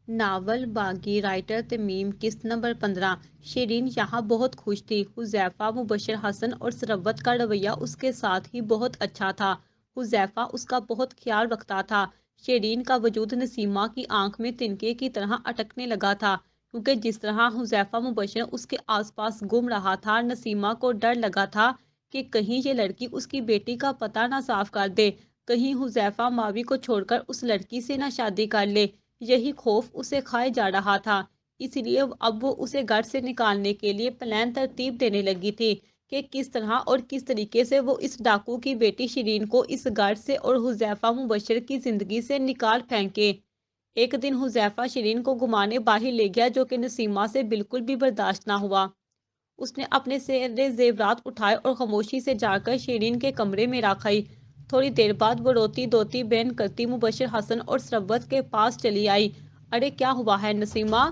Novel باغی writer تمیم قسط number 15۔ شیرین یہاں بہت خوش تھی۔ حذیفہ، مبشر حسن اور ثروت کا رویہ اس کے ساتھ ہی بہت اچھا تھا۔ حذیفہ اس کا بہت خیال رکھتا تھا۔ شیرین کا وجود نسیمہ کی آنکھ میں تنکے کی طرح اٹکنے لگا تھا، کیونکہ جس طرح حذیفہ مبشر اس کے آس پاس گھوم رہا تھا، نسیمہ کو ڈر لگا تھا کہ کہیں یہ لڑکی اس کی بیٹی کا پتہ نہ صاف کر دے، کہیں حذیفہ ماوی کو چھوڑ کر اس لڑکی سے نہ شادی کر لے۔ یہی خوف اسے کھائے جا رہا تھا، اس لیے اب وہ اسے گھر سے نکالنے کے لیے پلان ترتیب دینے لگی تھی کہ کس طرح اور کس طریقے سے وہ اس ڈاکو کی بیٹی شیرین کو اس گھر سے اور حذیفہ مبشر کی زندگی سے نکال پھینکے۔ ایک دن حذیفہ شیرین کو گھمانے باہر لے گیا، جو کہ نسیمہ سے بالکل بھی برداشت نہ ہوا۔ اس نے اپنے سارے زیورات اٹھائے اور خاموشی سے جا کر شیرین کے کمرے میں رکھائی۔ تھوڑی دیر بعد وہ روتی دھوتی بین کرتی مبشر حسن اور ثروت کے پاس چلی آئی۔ ارے کیا ہوا ہے نسیمہ؟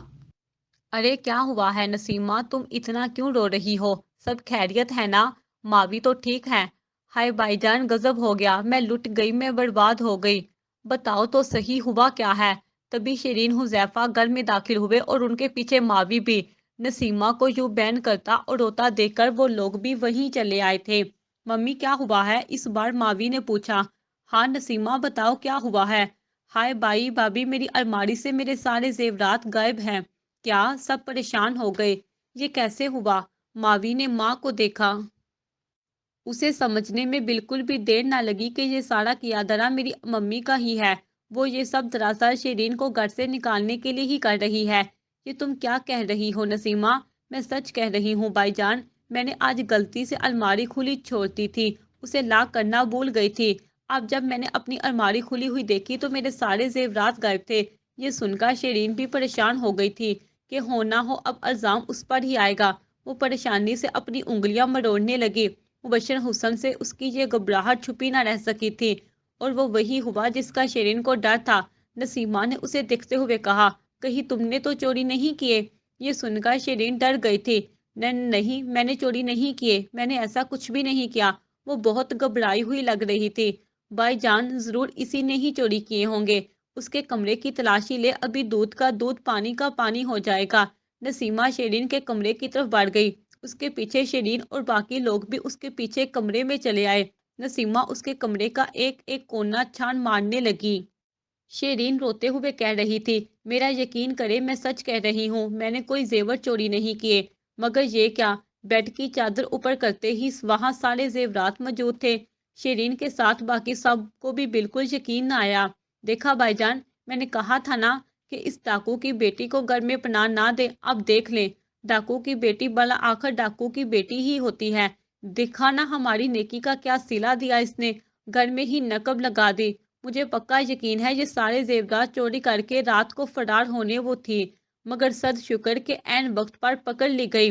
ارے کیا ہوا ہے نسیمہ، تم اتنا کیوں رو رہی ہو؟ سب خیریت ہے نا؟ ماوی تو ٹھیک ہے؟ ہائے بھائی جان، غضب ہو گیا، میں لٹ گئی، میں برباد ہو گئی۔ بتاؤ تو صحیح ہوا کیا ہے؟ تبھی شیرین حذیفہ گھر میں داخل ہوئے اور ان کے پیچھے ماوی بھی۔ نسیمہ کو یوں بین کرتا اور روتا دیکھ کر وہ لوگ بھی وہیں چلے آئے تھے۔ ممی کیا ہوا ہے؟ اس بار ماوی نے پوچھا۔ ہاں نسیمہ بتاؤ کیا ہوا ہے؟ ہائے بھائی بھابھی، میری الماری سے میرے سارے زیورات غائب ہیں۔ کیا؟ سب پریشان ہو گئے۔ یہ کیسے ہوا؟ ماوی نے ماں کو دیکھا۔ اسے سمجھنے میں بالکل بھی دیر نہ لگی کہ یہ سارا کیا دھرا میری ممی کا ہی ہے۔ وہ یہ سب دراصل شیرین کو گھر سے نکالنے کے لیے ہی کر رہی ہے۔ یہ تم کیا کہہ رہی ہو نسیمہ؟ میں سچ کہہ رہی ہوں بھائی جان، میں نے آج غلطی سے الماری کھلی چھوڑتی تھی، اسے لاک کرنا بھول گئی تھی۔ اب جب میں نے اپنی الماری کھلی ہوئی دیکھی تو میرے سارے زیورات غائب تھے۔ یہ سن کر شیرین بھی پریشان ہو گئی تھی کہ ہو نہ ہو اب الزام اس پر ہی آئے گا۔ وہ پریشانی سے اپنی انگلیاں مروڑنے لگی۔ مبشر حسن سے اس کی یہ گھبراہٹ چھپی نہ رہ سکی تھی، اور وہ وہی ہوا جس کا شیرین کو ڈر تھا۔ نسیمہ نے اسے دیکھتے ہوئے کہا، کہیں تم نے تو چوری نہیں کیے؟ یہ سن کر شیرین ڈر گئی تھی۔ نہیں، میں نے چوری نہیں کیے، میں نے ایسا کچھ بھی نہیں کیا۔ وہ بہت گھبرائی ہوئی لگ رہی تھی۔ بھائی جان، ضرور اسی نے ہی چوری کیے ہوں گے، اس کے کمرے کی تلاشی لے، ابھی دودھ کا دودھ پانی کا پانی ہو جائے گا۔ نسیمہ شیرین کے کمرے کی طرف بڑھ گئی، اس کے پیچھے شیرین اور باقی لوگ بھی اس کے پیچھے کمرے میں چلے آئے۔ نسیمہ اس کے کمرے کا ایک ایک کونا چھان مارنے لگی۔ شیرین روتے ہوئے کہہ رہی تھی، میرا یقین کرے، میں سچ کہہ رہی ہوں، میں نے کوئی زیور چوری نہیں کیے۔ مگر یہ کیا؟ بیڈ کی چادر اوپر کرتے ہی وہاں سارے زیورات موجود تھے۔ شیرین کے ساتھ باقی سب کو بھی بالکل یقین نہ آیا۔ دیکھا بھائی جان، میں نے کہا تھا نا کہ اس ڈاکو کی بیٹی کو گھر میں پناہ نہ دے۔ اب دیکھ لیں، ڈاکو کی بیٹی بلا آخر ڈاکو کی بیٹی ہی ہوتی ہے۔ دیکھا نا ہماری نیکی کا کیا صلہ دیا اس نے، گھر میں ہی نقب لگا دی۔ مجھے پکا یقین ہے یہ سارے زیورات چوری کر کے رات کو فرار ہونے وہ تھی، مگر صد شکر کہ عین وقت پر پکڑ لی گئی۔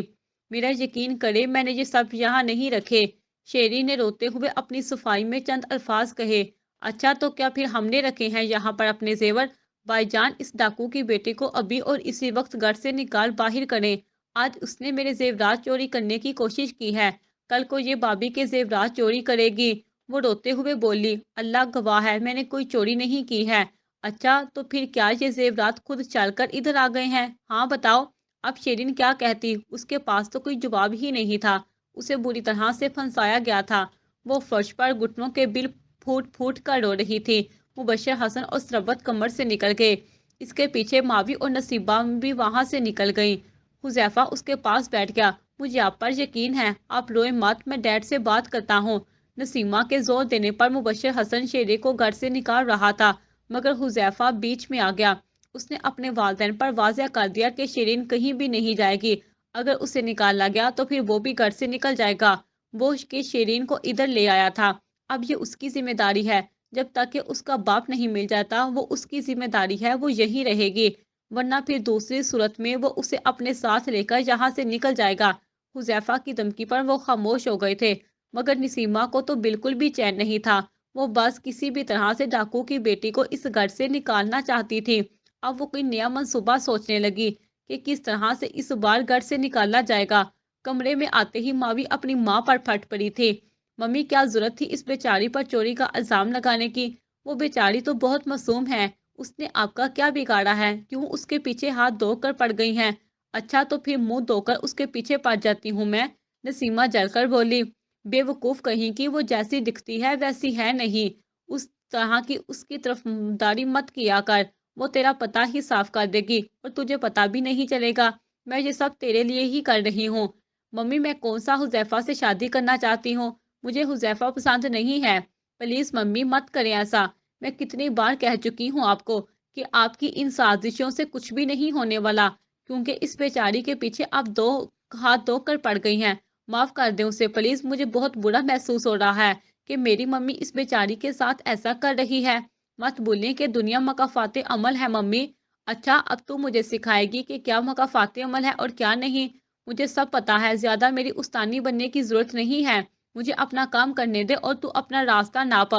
میرا یقین کرے، میں نے یہ سب یہاں نہیں رکھے۔ شیرین نے روتے ہوئے اپنی صفائی میں چند الفاظ کہے۔ اچھا تو کیا پھر ہم نے رکھے ہیں یہاں پر اپنے زیور؟ بھائی جان، اس ڈاکو کی بیٹی کو ابھی اور اسی وقت گھر سے نکال باہر کریں۔ آج اس نے میرے زیورات چوری کرنے کی کوشش کی ہے، کل کو یہ بھابھی کے زیورات چوری کرے گی۔ وہ روتے ہوئے بولی، اللہ گواہ ہے، میں نے کوئی چوری نہیں کی ہے۔ اچھا تو پھر کیا یہ زیورات خود چل کر ادھر آ گئے ہیں؟ ہاں بتاؤ۔ اب شیرین کیا کہتی، اس کے پاس تو کوئی جواب ہی نہیں تھا، اسے بری طرح سے پھنسایا گیا تھا۔ وہ فرش پر گھٹنوں کے بل پھوٹ پھوٹ کر رو رہی تھی۔ مبشر حسن اور ثروت کمر سے نکل گئے، اس کے پیچھے ماوی اور نصیبہ بھی وہاں سے نکل گئیں۔ حذیفہ اس کے پاس بیٹھ گیا۔ مجھے آپ پر یقین ہے، آپ روئیں مت، میں ڈیڈ سے بات کرتا ہوں۔ نسیمہ کے زور دینے پر مبشر حسن شیرے کو گھر سے نکال رہا تھا، مگر حذیفہ بیچ میں آ گیا۔ اس نے اپنے والدین پر واضح کر دیا کہ شیرین کہیں بھی نہیں جائے گی، اگر اسے نکالا گیا تو پھر وہ بھی گھر سے نکل جائے گا۔ وہ کہ شیرین کو ادھر لے آیا تھا، اب یہ اس کی ذمہ داری ہے، جب تک کہ اس کا باپ نہیں مل جاتا وہ اس کی ذمہ داری ہے، وہ یہی رہے گی، ورنہ پھر دوسری صورت میں وہ اسے اپنے ساتھ لے کر یہاں سے نکل جائے گا۔ حذیفہ کی دھمکی پر وہ خاموش ہو گئے تھے، مگر نسیمہ کو تو بالکل بھی چین نہیں تھا۔ وہ بس کسی بھی طرح سے ڈاکو کی بیٹی کو اس گھر سے نکالنا چاہتی تھی۔ اب وہ کوئی نیا منصوبہ سوچنے لگی کہ کس طرح سے اس بار گھر سے نکالا جائے گا۔ کمرے میں آتے ہی ماوی اپنی ماں پر پھٹ پڑی تھی۔ ممی، کیا ضرورت تھی اس بیچاری پر چوری کا الزام لگانے کی؟ وہ بیچاری تو بہت معصوم ہے، اس نے آپ کا کیا بگاڑا ہے؟ کیوں اس کے پیچھے ہاتھ دھو کر پڑ گئی ہیں؟ اچھا تو پھر منہ دھو کر اس کے پیچھے پڑ جاتی ہوں میں، نسیمہ جل کر بولی۔ بے وقوف کہیں کی، وہ جیسی دکھتی ہے ویسی ہے نہیں، اس طرح کی اس کی طرف داری مت کیا کر، وہ تیرا پتہ ہی صاف کر دے گی اور تجھے پتہ بھی نہیں چلے گا۔ میں یہ سب تیرے لیے ہی کر رہی ہوں۔ ممی میں کون سا حذیفہ سے شادی کرنا چاہتی ہوں؟ مجھے حذیفہ پسند نہیں ہے۔ پلیز ممی مت کریں ایسا، میں کتنی بار کہہ چکی ہوں آپ کو کہ آپ کی ان سازشوں سے کچھ بھی نہیں ہونے والا، کیونکہ اس بیچاری کے پیچھے آپ دو ہاتھ دھو کر پڑ گئی ہیں۔ معاف کر دیں اسے پلیز، مجھے بہت برا محسوس ہو رہا ہے کہ میری ممی اس بیچاری کے ساتھ ایسا کر رہی ہے۔ مت بھولیں کہ دنیا مکافات عمل ہے ممی۔ اچھا اب تو مجھے سکھائے گی کہ کیا مکافات عمل ہے اور کیا نہیں؟ مجھے سب پتا ہے، زیادہ میری استانی بننے کی ضرورت نہیں ہے، مجھے اپنا کام کرنے دے اور تو اپنا راستہ ناپ۔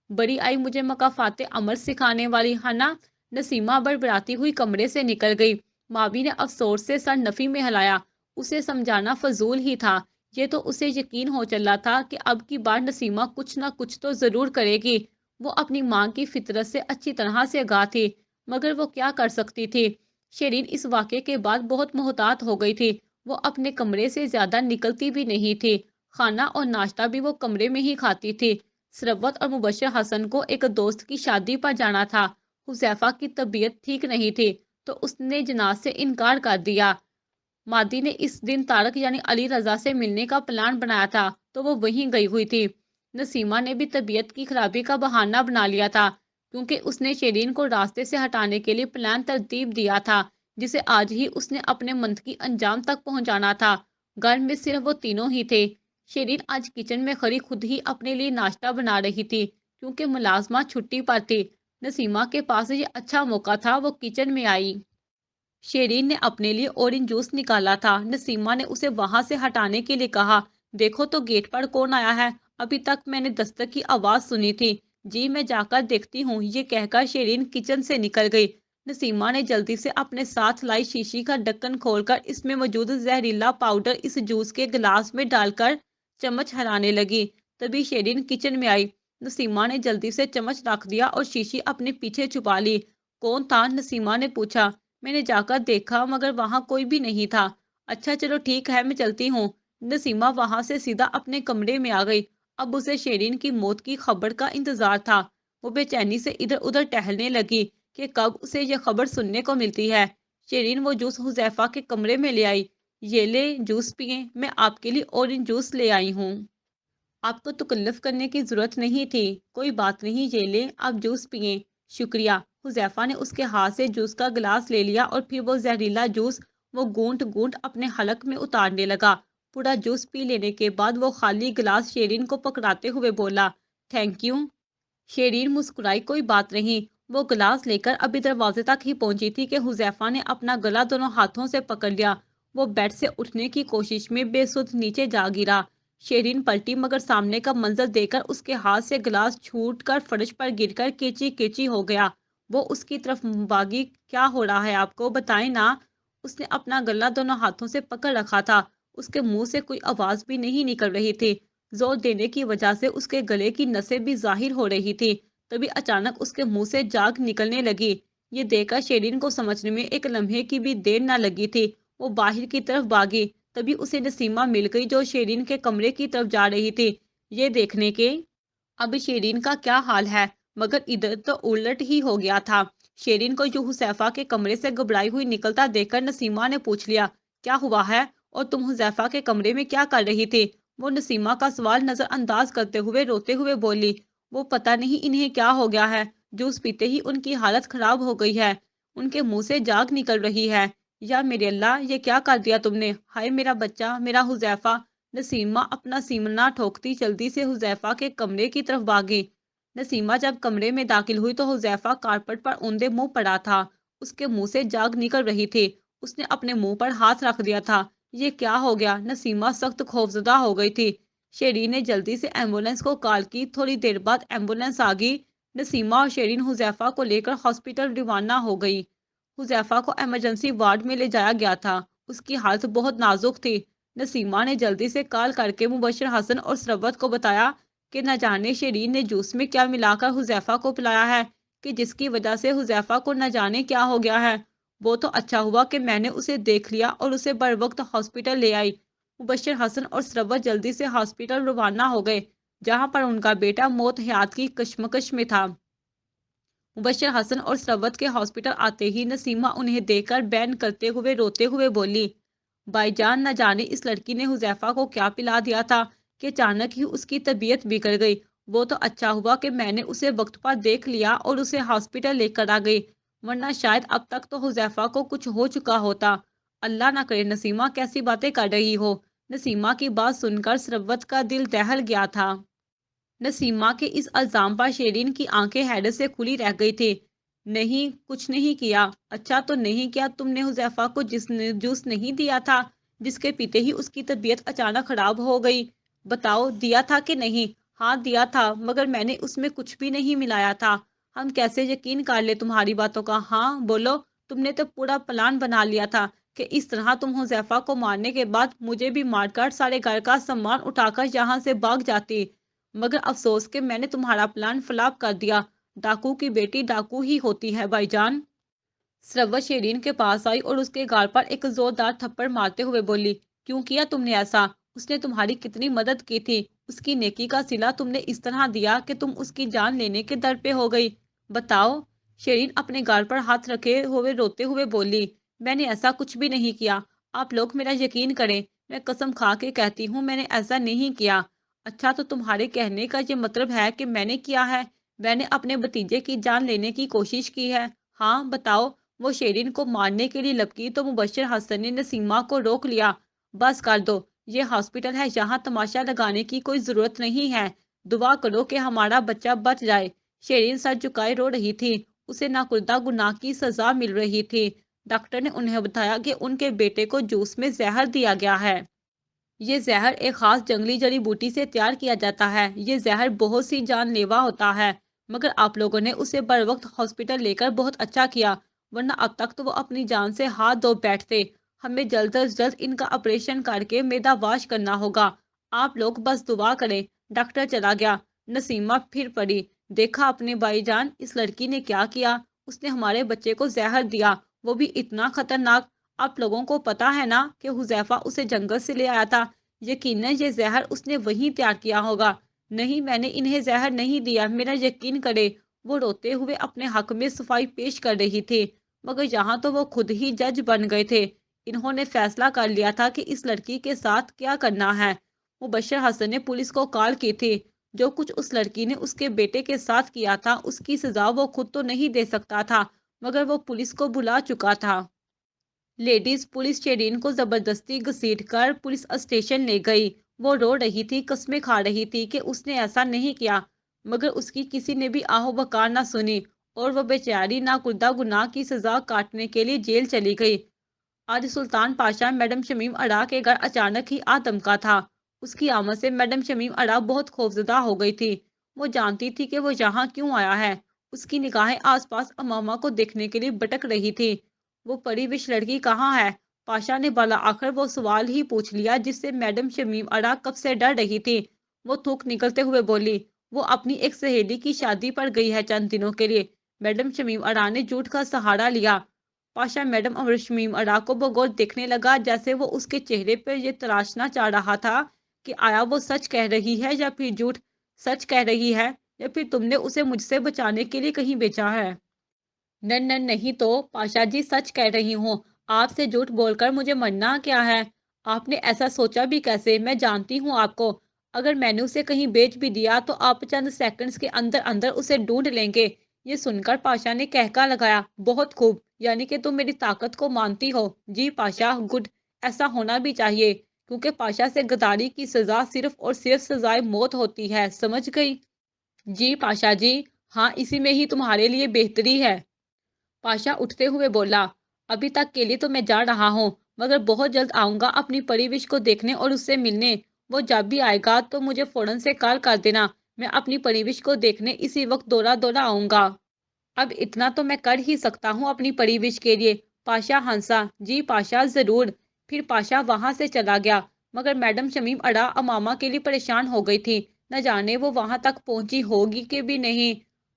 بڑی آئی مجھے مکافات عمل سکھانے والی ہے نا؟ نسیمہ بڑبڑاتی ہوئی کمرے سے نکل گئی۔ ماوی نے افسوس سے سر نفی میں ہلایا، اسے سمجھانا فضول ہی تھا، یہ تو اسے یقین ہو چلا تھا کہ اب کی بار نسیمہ کچھ نہ کچھ تو ضرور کرے گی۔ وہ اپنی ماں کی فطرت سے اچھی طرح سے آگاہ تھی، مگر وہ کیا کر سکتی تھی؟ شیرین اس واقعے کے بعد بہت محتاط ہو گئی تھی، وہ اپنے کمرے سے زیادہ نکلتی بھی نہیں تھی، کھانا اور ناشتہ بھی وہ کمرے میں ہی کھاتی تھی۔ ثروت اور مبشر حسن کو ایک دوست کی شادی پر جانا تھا، حذیفہ کی طبیعت ٹھیک نہیں تھی تو اس نے جناز سے انکار کر دیا۔ مادی نے اس دن طارق یعنی علی رضا سے ملنے کا پلان بنایا تھا تو وہ وہیں گئی ہوئی تھی۔ نسیمہ نے بھی طبیعت کی خرابی کا بہانہ بنا لیا تھا، کیونکہ اس نے شیرین کو راستے سے ہٹانے کے لیے پلان ترتیب دیا تھا، جسے آج ہی اس نے اپنے منطقی انجام تک پہنچانا تھا۔ گھر میں صرف وہ تینوں ہی تھے۔ شیرین آج کچن میں کھڑی خود ہی اپنے لیے ناشتہ بنا رہی تھی، کیونکہ ملازمہ چھٹی پر تھی۔ نسیمہ کے پاس یہ اچھا موقع تھا، وہ کچن میں آئی۔ شیرین نے اپنے لیے اورنج جوس نکالا تھا، نسیمہ نے اسے وہاں سے ہٹانے کے لیے کہا، دیکھو تو گیٹ پر کون آیا ہے، ابھی تک میں نے دستک کی آواز سنی تھی۔ جی میں جا کر دیکھتی ہوں، یہ کہہ کر شیرین کچن سے نکل گئی۔ نسیمہ نے جلدی سے اپنے ساتھ لائی شیشی کا ڈھکن کھول کر اس میں موجود زہریلا پاؤڈر اس جوس کے گلاس میں ڈال کر چمچ ہلانے لگی۔ تبھی شیرین کچن میں آئی، نسیمہ نے جلدی سے چمچ رکھ دیا اور شیشی اپنے پیچھے چھپا لی۔ کون تھا؟ نسیمہ نے پوچھا۔ میں نے جا کر دیکھا مگر وہاں کوئی بھی نہیں تھا۔ اچھا چلو ٹھیک ہے، میں چلتی ہوں۔ نسیمہ وہاں سے سیدھا اپنے کمرے میں آ گئی۔ اب اسے شیرین کی موت کی خبر کا انتظار تھا، وہ بے چینی سے ادھر ادھر ٹہلنے لگی کہ کب اسے یہ خبر سننے کو ملتی ہے۔ شیرین وہ جوس حذیفہ کے کمرے میں لے آئی۔ یہ لے جوس پئیں، میں آپ کے لیے اورنج جوس لے آئی ہوں۔ آپ کو تکلف کرنے کی ضرورت نہیں تھی، کوئی بات نہیں، یہ لیں آپ جوس پئیں۔ شکریہ۔ حذیفہ نے اس کے ہاتھ سے جوس کا گلاس لے لیا اور پھر وہ زہریلا جوس وہ گونٹ گونٹ اپنے حلق میں اتارنے لگا۔ پورا جوس پی لینے کے بعد وہ خالی گلاس شیرین کو پکڑاتے ہوئے بولا، تھینک یو۔ شیرین مسکرائی، کوئی بات نہیں۔ وہ گلاس لے کر ابھی دروازے تک ہی پہنچی تھی کہ حذیفہ نے اپنا گلا دونوں ہاتھوں سے پکڑ لیا۔ وہ بیڈ سے اٹھنے کی کوشش میں بے سدھ نیچے جا گرا۔ شیرین پلٹی مگر سامنے کا منظر دیکھ کر اس کے ہاتھ سے گلاس چھوٹ کر فرش پر گر کر کیچی کیچی ہو گیا۔ وہ اس کی طرف بھاگی، کیا ہو رہا ہے آپ کو، بتائیں نا۔ اس نے اپنا گلا دونوں ہاتھوں سے پکڑ رکھا تھا، اس کے منہ سے کوئی آواز بھی نہیں نکل رہی تھی، زور دینے کی وجہ سے اس کے گلے کی نسیں بھی ظاہر ہو رہی تھی۔ تبھی اچانک اس کے منہ سے جاگ نکلنے لگی۔ یہ دیکھ کر شیرین کو سمجھنے میں ایک لمحے کی بھی دیر نہ لگی تھی، وہ باہر کی طرف بھاگی۔ تبھی اسے نسیمہ مل گئی جو شیرین کے کمرے کی طرف جا رہی تھی، یہ دیکھنے کے اب شیرین کا کیا حال ہے، مگر ادھر تو الٹ ہی ہو گیا تھا۔ شیرین کو جو حذیفہ کے کمرے سے گھبرائی ہوئی نکلتا دیکھ کر نسیمہ نے پوچھ لیا، کیا ہوا ہے اور تم حذیفہ کے کمرے میں کیا کر رہی تھی؟ وہ نسیمہ کا سوال نظر انداز کرتے ہوئے روتے ہوئے بولی، وہ پتہ نہیں انہیں کیا ہو گیا ہے، جوس پیتے ہی ان کی حالت خراب ہو گئی ہے، ان کے منہ سے جاگ نکل رہی ہے۔ یا میرے اللہ، یہ کیا کر دیا تم نے، ہائے میرا بچہ، میرا حذیفہ۔ نسیمہ اپنا سیمنہ ٹھوکتی جلدی سے حذیفہ کے کمرے کی طرف بھاگی۔ نسیمہ جب کمرے میں داخل ہوئی تو حذیفہ کارپٹ پر اوندے منہ پڑا تھا، اس کے منہ سے جاگ نکل رہی تھی، اس نے اپنے منہ پر ہاتھ رکھ دیا تھا۔ یہ کیا ہو گیا؟ نسیمہ سخت خوفزدہ ہو گئی تھی۔ شیرین نے جلدی سے ایمبولینس کو کال کی، تھوڑی دیر بعد ایمبولینس آ گئی۔ نسیمہ اور شیرین حذیفہ کو لے کر ہاسپٹل روانہ ہو گئی۔ حذیفہ کو ایمرجنسی وارڈ میں لے جایا گیا تھا، اس کی حالت بہت نازک تھی۔ نسیمہ نے جلدی سے کال کر کے مبشر حسن اور ثروت کو بتایا کہ نہ جانے شیرین نے جوس میں کیا ملا کر حذیفہ کو پلایا ہے، کہ جس کی وجہ سے حذیفہ کو نہ جانے کیا ہو گیا ہے۔ وہ تو اچھا ہوا کہ میں نے اسے دیکھ لیا اور اسے بر وقت ہاسپٹل لے آئی۔ مبشر حسن اور ثروت جلدی سے ہاسپٹل روانہ ہو گئے، جہاں پر ان کا بیٹا موت حیات کی کشمکش میں تھا۔ مبشر حسن اور ثروت کے ہاسپٹل آتے ہی نسیمہ انہیں دیکھ کر بین کرتے ہوئے روتے ہوئے بولی، بھائی جان، نہ جانے اس لڑکی نے حذیفہ کو کیا پلا دیا تھا کہ اچانک ہی اس کی طبیعت بگڑ گئی۔ وہ تو اچھا ہوا کہ میں نے اسے وقت پر دیکھ لیا اور اسے ہاسپٹل لے کر آ گئی، ورنہ شاید اب تک تو حذیفہ کو کچھ ہو چکا ہوتا۔ اللہ نہ کرے، نسیمہ کیسی باتیں کر رہی ہو۔ نسیمہ کی بات سن کر ثروت کا دل دہل گیا تھا۔ نسیمہ کے اس الزام پر شیرین کی آنکھیں حیرت سے کھلی رہ گئی تھی۔ نہیں، کچھ نہیں کیا۔ اچھا تو نہیں کیا تم نے حذیفہ کو جوس نہیں دیا تھا جس کے پیتے ہی اس کی طبیعت اچانک خراب ہو گئی؟ بتاؤ، دیا تھا کہ نہیں؟ ہاں دیا تھا، مگر میں نے اس میں کچھ بھی نہیں ملایا تھا۔ ہم کیسے یقین کر لیں تمہاری باتوں کا؟ ہاں بولو، تم نے تو پورا پلان بنا لیا تھا کہ اس طرح تم حذیفہ کو مارنے کے بعد مجھے بھی مار کر سارے گھر کا سامان اٹھا کر یہاں سے بھاگ جاتی، مگر افسوس کہ میں نے تمہارا پلان فلاپ کر دیا۔ ڈاکو کی بیٹی ڈاکو ہی ہوتی ہے بھائی جان۔ ثروت شیرین کے پاس آئی اور اس کے گال پر ایک زوردار تھپڑ مارتے ہوئے بولی، کیوں کیا تم نے ایسا؟ اس نے تمہاری کتنی مدد کی تھی، اس کی نیکی کا صلہ تم نے اس طرح دیا کہ تم اس کی جان لینے کے در پہ ہو گئی۔ بتاؤ۔ شیرین اپنے گال پر ہاتھ رکھے ہوئے روتے ہوئے بولی، میں نے ایسا کچھ بھی نہیں کیا، آپ لوگ میرا یقین کریں، میں قسم کھا کے کہتی ہوں میں نے ایسا نہیں کیا۔ اچھا تو تمہارے کہنے کا یہ مطلب ہے کہ میں نے کیا ہے؟ میں نے اپنے بھتیجے کی جان لینے کی کوشش کی ہے۔ ہاں بتاؤ۔ وہ شیرین کو مارنے کے لیے لپکی تو مبشر حسن نے نسیمہ کو روک لیا۔ بس کر دو، یہ ہاسپٹل ہے، یہاں تماشا لگانے کی کوئی ضرورت نہیں ہے، دعا کرو کہ ہمارا بچہ بچ جائے۔ شیرین سر جھکائے رو رہی تھی، اسے ناخودہ گناہ کی سزا مل رہی تھی۔ ڈاکٹر نے انہیں بتایا کہ ان کے بیٹے کو جوس میں زہر دیا گیا ہے۔ یہ زہر ایک خاص جنگلی جڑی بوٹی سے تیار کیا جاتا ہے۔ یہ زہر بہت سی جان لیوا ہوتا ہے، مگر آپ لوگوں نے اسے بر وقت ہاسپٹل لے کر بہت اچھا کیا، ورنہ اب تک تو وہ اپنی جان سے ہاتھ دھو بیٹھتے۔ ہمیں جلد از جلد ان کا آپریشن کر کے معدہ واش کرنا ہوگا۔ آپ لوگ بس دعا کریں۔ ڈاکٹر چلا گیا۔ نسیمہ پھر پڑی، دیکھا اپنے بھائی جان، اس لڑکی نے کیا کیا؟ اس نے ہمارے بچے کو زہر دیا، وہ بھی اتنا خطرناک۔ آپ لوگوں کو پتا ہے نا کہ حذیفہ اسے جنگل سے لے آیا تھا، یقیناً یہ زہر اس نے وہیں تیار کیا ہوگا۔ نہیں، میں نے انہیں زہر نہیں دیا، میرا یقین کرے۔ وہ روتے ہوئے اپنے حق میں صفائی پیش کر رہی تھی، مگر یہاں تو وہ خود ہی جج بن گئے تھے۔ انہوں نے فیصلہ کر لیا تھا کہ اس لڑکی کے ساتھ کیا کرنا ہے۔ مبشر حسن نے پولیس کو کال کی تھی۔ جو کچھ اس لڑکی نے اس کے بیٹے کے ساتھ کیا تھا اس کی سزا وہ خود تو نہیں دے سکتا تھا، مگر وہ پولیس کو بلا چکا تھا۔ لیڈیز پولیس شیرین کو زبردستی گھسیٹ کر پولیس اسٹیشن لے گئی۔ وہ رو رہی تھی، قسمیں کھا رہی تھی کہ اس نے ایسا نہیں کیا، مگر اس کی کسی نے بھی آہ و بکار نہ سنی اور وہ بیچاری ناخودہ گناہ کی سزا کاٹنے کے لیے جیل چلی گئی۔ آج سلطان پاشا میڈم شمیم اڑا کے گھر اچانک ہی آ دمکا تھا۔ اس کی آمد سے میڈم شمیم اڑا بہت خوفزدہ ہو گئی تھی۔ وہ جانتی تھی کہ وہ یہاں کیوں آیا ہے۔ اس کی نگاہیں آس پاس امامہ کو دیکھنے کے لیے بھٹک رہی تھی۔ وہ پری وش لڑکی کہاں ہے؟ پاشا نے بالا آخر وہ سوال ہی پوچھ لیا جس سے میڈم شمیم اڑا کب سے ڈر رہی تھی۔ وہ تھوک نکلتے ہوئے بولی، وہ اپنی ایک سہیلی کی شادی پر گئی ہے چند دنوں کے لیے۔ میڈم شمیم اڑا نے جھوٹ کا سہارا لیا۔ پاشا میڈم اور شمیم اڑا کو بغور دیکھنے لگا، جیسے وہ اس کے چہرے پر یہ تراشنا چاہ رہا تھا کہ آیا وہ سچ کہہ رہی ہے یا پھر جھوٹ؟ سچ کہہ رہی ہے یا پھر تم نے اسے مجھ سے بچانے کے لیے کہیں بیچا ہے؟ نہیں تو پاشا جی، سچ کہہ رہی ہوں، آپ سے جھوٹ بول کر مجھے مرنا کیا ہے؟ آپ نے ایسا سوچا بھی کیسے؟ میں جانتی ہوں آپ کو، اگر میں نے اسے کہیں بیچ بھی دیا تو آپ چند سیکنڈز کے اندر اندر اسے ڈھونڈ لیں گے۔ یہ سن کر پاشا نے کہکا لگایا، بہت خوب، یعنی کہ تم میری طاقت کو مانتی ہو؟ جی پاشا، گڈ، ایسا ہونا بھی چاہیے، کیونکہ پاشا سے غداری کی سزا صرف اور صرف سزائے موت ہوتی ہے، سمجھ گئی؟ جی پاشا جی، ہاں، اسی میں ہی تمہارے لیے بہتری ہے۔ پاشا اٹھتے ہوئے بولا، ابھی تک کے لیے تو میں جا رہا ہوں، مگر بہت جلد آؤں گا اپنی پری وش کو دیکھنے اور اس سے ملنے۔ وہ جب بھی آئے گا تو مجھے فوراً سے کال کر دینا، میں اپنی پری وش کو دیکھنے اسی وقت دورہ دورہ آؤں گا۔ اب اتنا تو میں کر ہی سکتا ہوں اپنی پری وش کے لیے۔ پاشا ہنسا، جی پاشا ضرور۔ پھر پاشا وہاں سے چلا گیا، مگر میڈم شمیم اڑا امامہ کے لیے پریشان ہو گئی تھی، نہ جانے وہ وہاں تک پہنچی ہوگی کہ بھی نہیں۔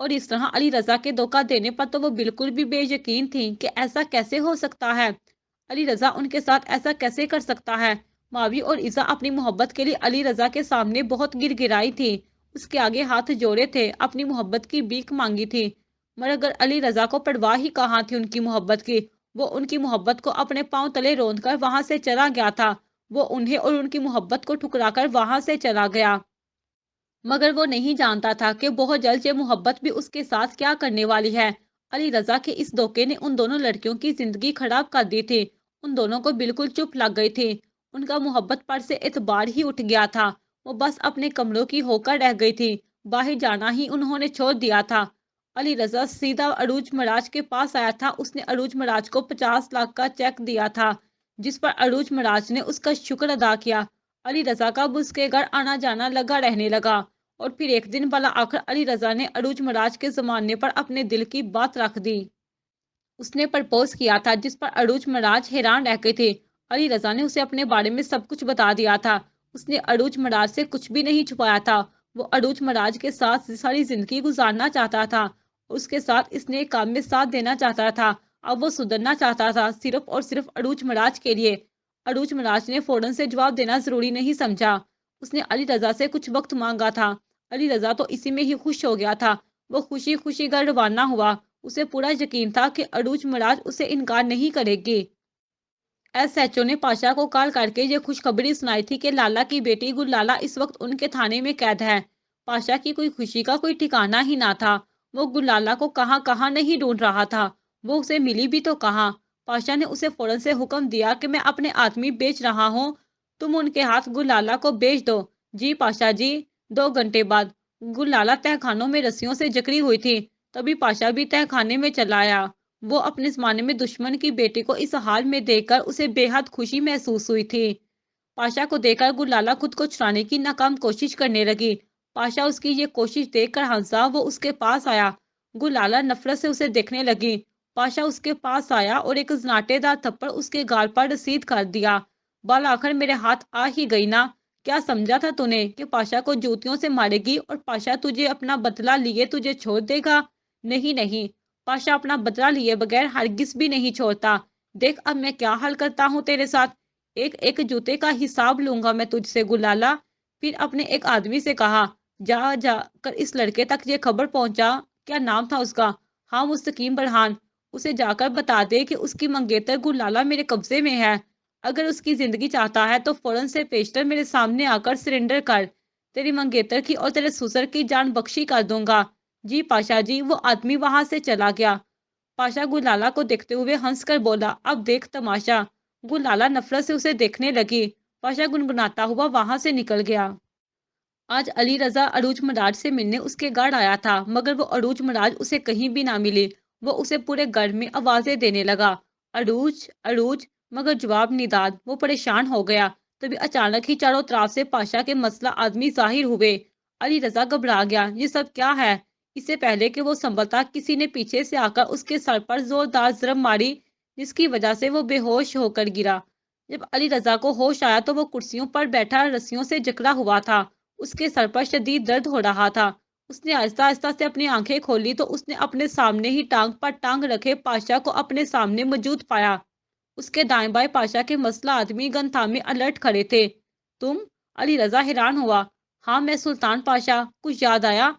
اور اس طرح علی رضا کے دھوکہ دینے پر تو وہ بالکل بھی بے یقین تھی کہ ایسا کیسے ہو سکتا ہے، علی رضا ان کے ساتھ ایسا کیسے کر سکتا ہے۔ ماوی اور عزا اپنی محبت کے لیے علی رضا کے سامنے بہت گر گرائی تھی، اس کے آگے ہاتھ جوڑے تھے، اپنی محبت کی بھیک مانگی تھی، مگر علی رضا کو پرواہ ہی کہاں تھی ان کی محبت کی۔ وہ ان کی محبت کو اپنے پاؤں تلے روند کر وہاں سے چلا گیا تھا، وہ انہیں اور ان کی محبت کو ٹھکرا کر وہاں سے چلا گیا، مگر وہ نہیں جانتا تھا کہ بہت جلد یہ محبت بھی اس کے ساتھ کیا کرنے والی ہے۔ علی رضا کے اس دھوکے نے ان دونوں لڑکیوں کی زندگی خراب کر دی تھی، ان دونوں کو بالکل چپ لگ گئی تھی، ان کا محبت پر سے اعتبار ہی اٹھ گیا تھا، وہ بس اپنے کمروں کی ہو کر رہ گئی تھی، باہر جانا ہی انہوں نے چھوڑ دیا تھا۔ علی رضا سیدھا عروج مراج کے پاس آیا تھا، اس نے عروج مراج کو 50 لاکھ کا چیک دیا تھا، جس پر عروج مراج نے اس کا شکر ادا کیا۔ علی رضا کا اب اس کے گھر آنا جانا لگا رہنے لگا، اور پھر ایک دن بلا آخر علی رضا نے عروج مراج کے زمانے پر اپنے دل کی بات رکھ دی۔ اس نے پرپوز کیا تھا، جس پر عروج مراج حیران رہ گئی تھی۔ علی رضا نے اسے اپنے بارے میں سب کچھ بتا دیا تھا، اس نے عروج مراج سے کچھ بھی نہیں چھپایا تھا، وہ عروج مراج کے ساتھ ساری زندگی گزارنا چاہتا تھا، اس کے ساتھ اس نے ایک کام میں ساتھ دینا چاہتا تھا، اب وہ سدھرنا چاہتا تھا صرف اور صرف عروج مراج کے لیے۔ عروج مراج نے فوراً سے جواب دینا ضروری نہیں سمجھا، اس نے علی رضا سے کچھ وقت مانگا تھا، علی رضا تو اسی میں ہی خوش ہو گیا تھا، وہ خوشی خوشی گھر روانہ ہوا، اسے پورا یقین تھا کہ عروج مراج اسے انکار نہیں کرے گی۔ ایس ایچ او نے پاشا کو کال کر کے یہ خوشخبری سنائی تھی کہ لالا کی بیٹی گل لالا اس وقت ان کے تھانے میں قید ہے۔ پاشا کی کوئی خوشی کا کوئی ٹھکانہ ہی نہ تھا، وہ گل لالا کو کہاں کہاں نہیں ڈھونڈ رہا تھا، وہ اسے ملی بھی تو کہاں۔ پاشا نے اسے فوراً سے حکم دیا کہ میں اپنے آدمی بیچ رہا ہوں، تم ان کے ہاتھ گل لالا کو بیچ دو۔ جی پاشا جی۔ 2 گھنٹے بعد گل لالا تہہ خانوں میں رسیوں سے جکڑی ہوئی تھی، تبھی پاشا بھی تہہ خانے میں چلا آیا، وہ اپنے زمانے میں دشمن کی بیٹی کو اس حال میں دیکھ کر اسے بے حد خوشی محسوس ہوئی تھی۔ پاشا کو دیکھ کر گل لالا خود کو چھڑانے کی ناکام کوشش کرنے لگی، پاشا اس کی یہ کوشش دیکھ کر ہنسا، وہ اس کے پاس آیا، گل لالا نفرت سے اسے دیکھنے لگی، پاشا اس کے پاس آیا اور ایک زناٹے دار تھپڑ اس کے گال پر رسید کر دیا۔ بال آخر میرے ہاتھ آ ہی گئی نا، کیا سمجھا تھا تو نے کہ پاشا کو جوتیوں سے مارے گی اور پاشا تجھے اپنا بدلہ لیے تجھے چھوڑ دے گا؟ نہیں نہیں، پاشا اپنا بدلہ لیے بغیر ہرگز بھی نہیں چھوڑتا، دیکھ اب میں کیا حل کرتا ہوں تیرے ساتھ، ایک ایک جوتے کا حساب لوں گا میں تجھ سے گل لالا۔ پھر اپنے ایک آدمی سے کہا، جا جا کر اس لڑکے تک یہ خبر پہنچا، کیا نام تھا اس کا؟ ہاں مستقیم برہان، اسے جا کر بتا دے کہ اس کی منگیتر گل لالا میرے قبضے میں ہے، اگر اس کی زندگی چاہتا ہے تو فوراً سے پیشتر میرے سامنے آ کر سرنڈر کر، تیری منگیتر کی اور تیرے سسر کی جان بخشی کر دوں گا۔ جی پاشا جی۔ وہ آدمی وہاں سے چلا گیا۔ پاشا گل لالا کو دیکھتے ہوئے ہنس کر بولا، اب دیکھ تماشا۔ گل لالا نفرت سے اسے دیکھنے لگی، پاشا گنگناتا ہوا وہاں سے نکل گیا۔ آج علی رضا عروج مراج سے ملنے اس کے گھر آیا تھا، مگر وہ عروج مراج اسے کہیں بھی نہ ملی، وہ اسے پورے گھر میں آوازیں دینے لگا، عروج عروج، مگر جواب نداد، وہ پریشان ہو گیا، تبھی اچانک ہی چاروں طرف سے پاشا کے مسئلہ آدمی ظاہر ہوئے، علی رضا گھبرا گیا، یہ سب کیا ہے؟ اس سے پہلے کہ وہ سنبھلتا کسی نے پیچھے سے آ کر اس کے سر پر زوردار ضرب ماری، جس کی وجہ سے وہ بے ہوش ہو کر گرا۔ جب علی رضا کو ہوش آیا تو وہ کرسیوں پر بیٹھا رسیوں سے جکڑا ہوا تھا، اس کے سر پر شدید درد ہو رہا تھا، اس نے آہستہ آہستہ سے اپنی آنکھیں کھولی تو اس نے اپنے سامنے ہی ٹانگ پر ٹانگ رکھے پاشا کو اپنے سامنے موجود پایا، اس کے دائیں بائیں پاشا کے مسلح آدمی گن تھامے الرٹ کھڑے تھے۔ تم؟ علی رضا حیران ہوا۔ ہاں میں سلطان پاشا، کچھ یاد آیا؟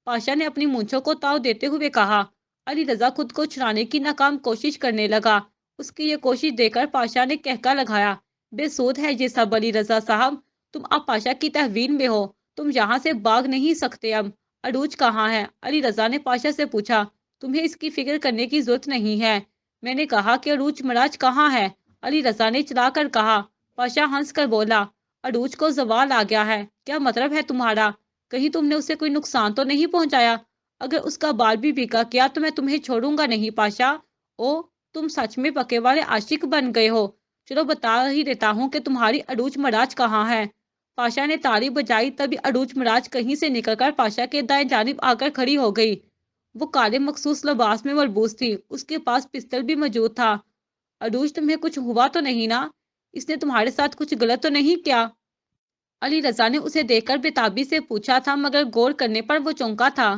پاشا نے اپنی مونچھوں کو تاؤ دیتے ہوئے کہا۔ علی رضا خود کو چھڑانے کی ناکام کوشش کرنے لگا، اس کی یہ کوشش دیکھ کر پاشا نے کہکا لگایا، بے سود ہے یہ سب علی رضا صاحب، تم اب پاشا کی تحویل میں ہو، تم یہاں سے بھاگ نہیں سکتے اب۔ عروج کہاں ہے؟ علی رضا نے پاشا سے پوچھا۔ تمہیں اس کی فکر کرنے کی ضرورت نہیں ہے، میں نے کہا کہ عروج مراج کہاں ہے؟ علی رضا نے چلا کر کہا۔ پاشا ہنس کر بولا، عروج کو زوال آ گیا ہے، کیا مطلب ہے تمہارا؟ کہیں تم نے اسے کوئی نقصان تو نہیں پہنچایا؟ اگر اس کا بال بھی بھیگا کیا تو میں تمہیں چھوڑوں گا نہیں پاشا۔ او، تم سچ میں پکے والے عاشق بن گئے ہو، چلو بتا ہی دیتا ہوں کہ تمہاری عروج مراج کہاں ہے۔ پاشا نے تالی بجائی، تبھی عروج مراج کہیں سے نکل کر پاشا کے دائیں جانب آ کر کھڑی ہو گئی، وہ کالے مخصوص لباس میں ملبوس تھی، اس کے پاس پستل بھی موجود تھا۔ عروج تمہیں کچھ ہوا تو نہیں نا؟ اس نے تمہارے ساتھ کچھ غلط تو نہیں کیا؟ علی رضا نے اسے دیکھ کر بے تابی سے پوچھا تھا، مگر غور کرنے پر وہ چونکا تھا۔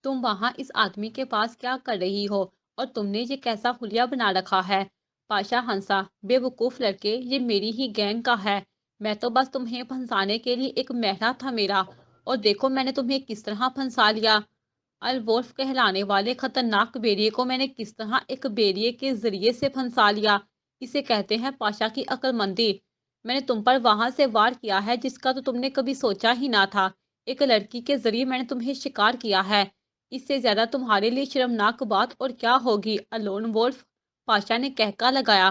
تم وہاں اس آدمی کے پاس کیا کر رہی ہو اور تم نے یہ کیسا حلیہ بنا رکھا ہے؟ پاشا ہنسا، بے وقوف لڑکے، یہ میری ہی گینگ کا ہے، میں تو بس تمہیں پھنسانے کے لیے ایک مہرہ تھا میرا، اور دیکھو میں نے تمہیں کس طرح پھنسا لیا۔ الولف کہلانے والے خطرناک بیریے کو میں نے کس طرح ایک بیریے کے ذریعے سے پھنسا لیا، اسے کہتے ہیں پاشا کی عقل مندی۔ میں نے تم پر وہاں سے وار کیا ہے جس کا تو تم نے کبھی سوچا ہی نہ تھا، ایک لڑکی کے ذریعے میں نے تمہیں شکار کیا ہے، اس سے زیادہ تمہارے لیے شرمناک بات اور کیا ہوگی الون وولف، پاشا نے کہکا لگایا۔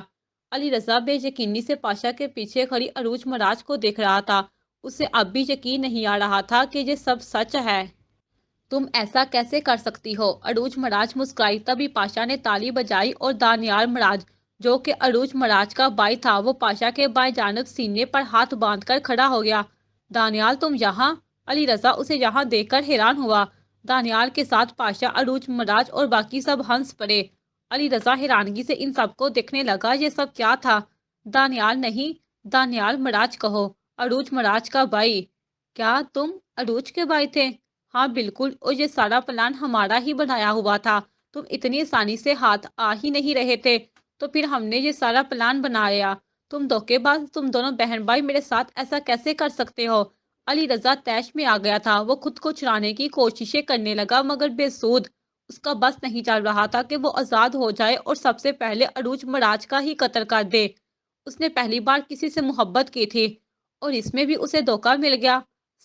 علی رضا بے یقینی سے پاشا کے پیچھے کھڑی عروج مراج کو دیکھ رہا تھا، اسے اب بھی یقین نہیں آ رہا تھا کہ یہ سب سچ ہے۔ تم ایسا کیسے کر سکتی ہو؟ عروج مراج مسکرائی، تبھی پاشا نے تالی بجائی اور دانیال مراج جو کہ عروج مراج کا بھائی تھا وہ پاشا کے بائیں جانب سینے پر ہاتھ باندھ کر کھڑا ہو گیا۔ دانیال تم یہاں؟ علی رضا اسے یہاں دیکھ کر حیران ہوا۔ دانیال کے ساتھ پاشا، عروج مراج اور باقی سب ہنس پڑے۔ علی رضا حیرانگی سے ان سب کو دیکھنے لگا، یہ سب کیا تھا؟ دانیال نہیں، دانیال مراج کہو، عروج مراج کا بھائی۔ کیا تم عروج کے بھائی تھے؟ ہاں بالکل، اور یہ سارا پلان ہمارا ہی بنایا ہوا تھا، تم اتنی آسانی سے ہاتھ آ ہی نہیں رہے تھے، تو پھر ہم نے یہ سارا پلان بنایا۔ تم دھوکے باز، تم دونوں بہن بھائی میرے ساتھ ایسا کیسے کر سکتے ہو؟ علی رضا طیش میں آ گیا تھا، وہ خود کو چھڑانے کی کوششیں کرنے لگا مگر بے سود، اس کا بس نہیں چل رہا تھا کہ وہ آزاد ہو جائے اور سب سے پہلے عروج مراج کا ہی قتل کر دے۔ اس نے پہلی بار کسی سے محبت کی تھی اور اس میں بھی اسے دھوکہ مل گیا۔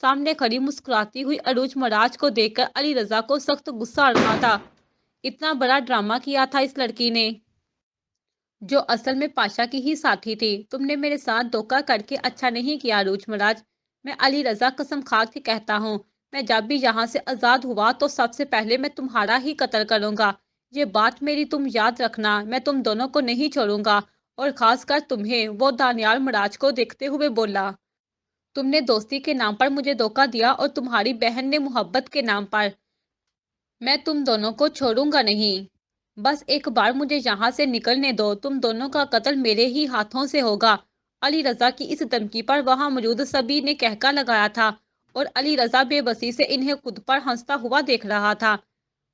سامنے کھڑی مسکراتی ہوئی عروج مراج کو دیکھ کر علی رضا کو سخت غصہ آ رہا تھا، اتنا بڑا ڈرامہ کیا تھا اس لڑکی نے، جو اصل میں پاشا کی ہی ساتھی تھی۔ تم نے میرے ساتھ دھوکہ کر کے اچھا نہیں کیا عروج مراج، میں علی رضا قسم کھا کے کہتا ہوں، میں جب بھی یہاں سے آزاد ہوا تو سب سے پہلے میں تمہارا ہی قتل کروں گا، یہ بات میری تم یاد رکھنا، میں تم دونوں کو نہیں چھوڑوں گا، اور خاص کر تمہیں۔ وہ دانیال مراج کو دیکھتے ہوئے بولا، تم نے دوستی کے نام پر مجھے دھوکہ دیا اور تمہاری بہن نے محبت کے نام پر، میں تم دونوں کو چھوڑوں گا نہیں، بس ایک بار مجھے یہاں سے نکلنے دو، تم دونوں کا قتل میرے ہی ہاتھوں سے ہوگا۔ علی رضا کی اس دھمکی پر وہاں موجود سبھی نے کہکا لگایا تھا اور علی رضا بے بسی سے انہیں خود پر ہنستا ہوا دیکھ رہا تھا۔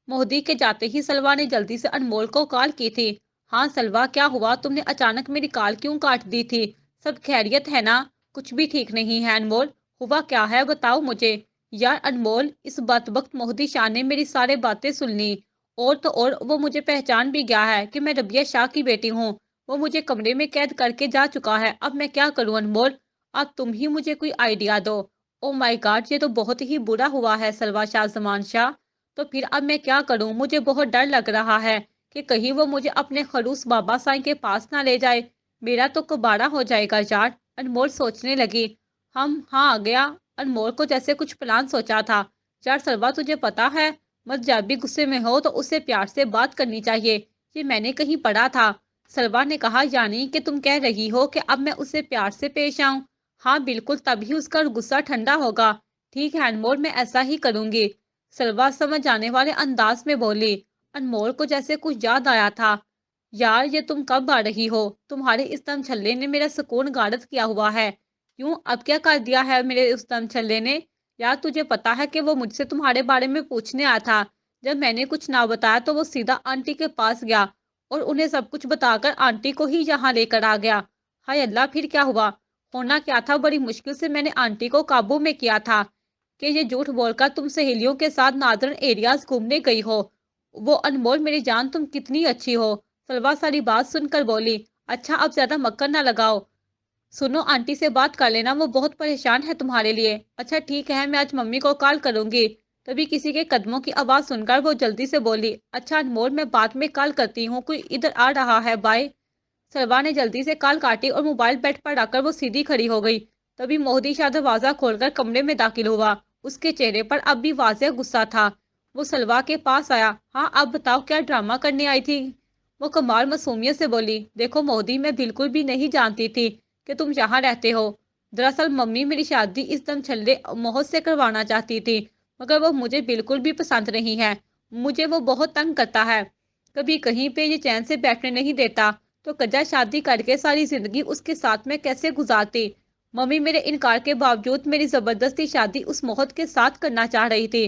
مہدی کے جاتے ہی سلوا نے جلدی سے انمول کو کال کی تھی۔ ہاں سلوا، کیا ہوا؟ تم نے اچانک میری کال کیوں کاٹ دی تھی؟ سب خیریت ہے نا؟ کچھ بھی ٹھیک نہیں ہے انمول، ہوا کیا ہے بتاؤ مجھے۔ یار انمول، اس بدبخت مہدی شاہ نے میری سارے باتیں سن لی، اور تو اور وہ مجھے پہچان بھی گیا ہے کہ میں ربیہ شاہ کی بیٹی ہوں، وہ مجھے کمرے میں قید کر کے جا چکا ہے، اب میں کیا کروں انمول؟ اب تم ہی مجھے کوئی آئیڈیا دو۔ او مائی گاڈ، یہ تو بہت ہی برا ہوا ہے سلوا شاہ زمان شاہ، تو پھر اب میں کیا کروں؟ مجھے بہت ڈر لگ رہا ہے کہ کہیں وہ مجھے اپنے خروس بابا سائیں کے پاس نہ لے جائے، میرا تو کباڑا ہو جائے گا یار، انمول سوچنے لگی۔ ہاں آ گیا، انمول کو جیسے کچھ پلان سوچا تھا۔ یار سلوا، تجھے پتا ہے مت جب بھی غصے میں ہو تو اس سے پیار سے بات کرنی چاہیے، یہ میں نے کہیں پڑھا تھا۔ سلوا نے کہا، یعنی کہ تم کہہ رہی ہو کہ اب میں اسے پیار سے پیش آؤں؟ ہاں بالکل، تبھی اس کا غصہ ٹھنڈا ہوگا۔ ٹھیک ہے انمول، میں ایسا ہی کروں گی، سلوا سمجھ جانے والے انداز میں بولی۔ انمول کو جیسے کچھ یاد آیا تھا۔ یار یہ تم کب آ رہی ہو؟ تمہارے اس دم چھلے نے میرا سکون غارت کیا ہوا ہے۔ کیوں، اب کیا کر دیا ہے میرے اس دم چھلے نے؟ یار تجھے پتا ہے کہ وہ مجھ سے تمہارے بارے میں پوچھنے آیا تھا، جب میں نے کچھ نہ بتایا تو وہ سیدھا آنٹی کے پاس گیا اور انہیں سب کچھ بتا کر آنٹی کو ہی یہاں لے کر آ گیا۔ ہائے اللہ، پھر کیا ہوا؟ ہونا کیا تھا، بڑی مشکل سے میں نے آنٹی کو قابو میں کیا تھا کہ یہ جھوٹ بول کر تم سہیلیوں کے ساتھ نادرن ایریاز گھومنے گئی ہو۔ وہ انمول میری جان، تم کتنی اچھی ہو۔ سلوا ساری بات سن کر بولی، اچھا اب زیادہ مکر نہ لگاؤ، سنو آنٹی سے بات کر لینا، وہ بہت پریشان ہے تمہارے لیے۔ اچھا ٹھیک ہے، میں آج ممی کو کال کروں گی۔ تبھی کسی کے قدموں کی آواز سن کر وہ جلدی سے بولی، اچھا انمول، میں بعد میں کال کرتی ہوں، کوئی ادھر آ رہا ہے، بائے۔ سلوا نے جلدی سے کال کاٹی اور موبائل بیڈ پر رکھ کر وہ سیدھی کھڑی ہو گئی۔ تبھی مہدی شاہ دروازہ کھول کر کمرے میں داخل ہوا، اس کے چہرے پر اب بھی واضح غصہ تھا۔ وہ سلوا کے پاس آیا، ہاں اب بتاؤ کیا ڈرامہ کرنے آئی تھی؟ وہ کمال معصومیت سے بولی، دیکھو مہدی، میں بالکل بھی نہیں جانتی تھی کہ تم یہاں رہتے ہو، دراصل ممی میری شادی اس دم چھلے محض سے کروانا چاہتی تھی، مگر وہ مجھے بالکل بھی پسند نہیں ہے، مجھے وہ بہت تنگ کرتا ہے، کبھی کہیں پہ یہ چین سے بیٹھنے نہیں دیتا، تو کجا شادی کر کے ساری زندگی اس کے ساتھ میں کیسے گزارتی؟ ممی میرے انکار کے باوجود میری زبردستی شادی اس محت کے ساتھ کرنا چاہ رہی تھی،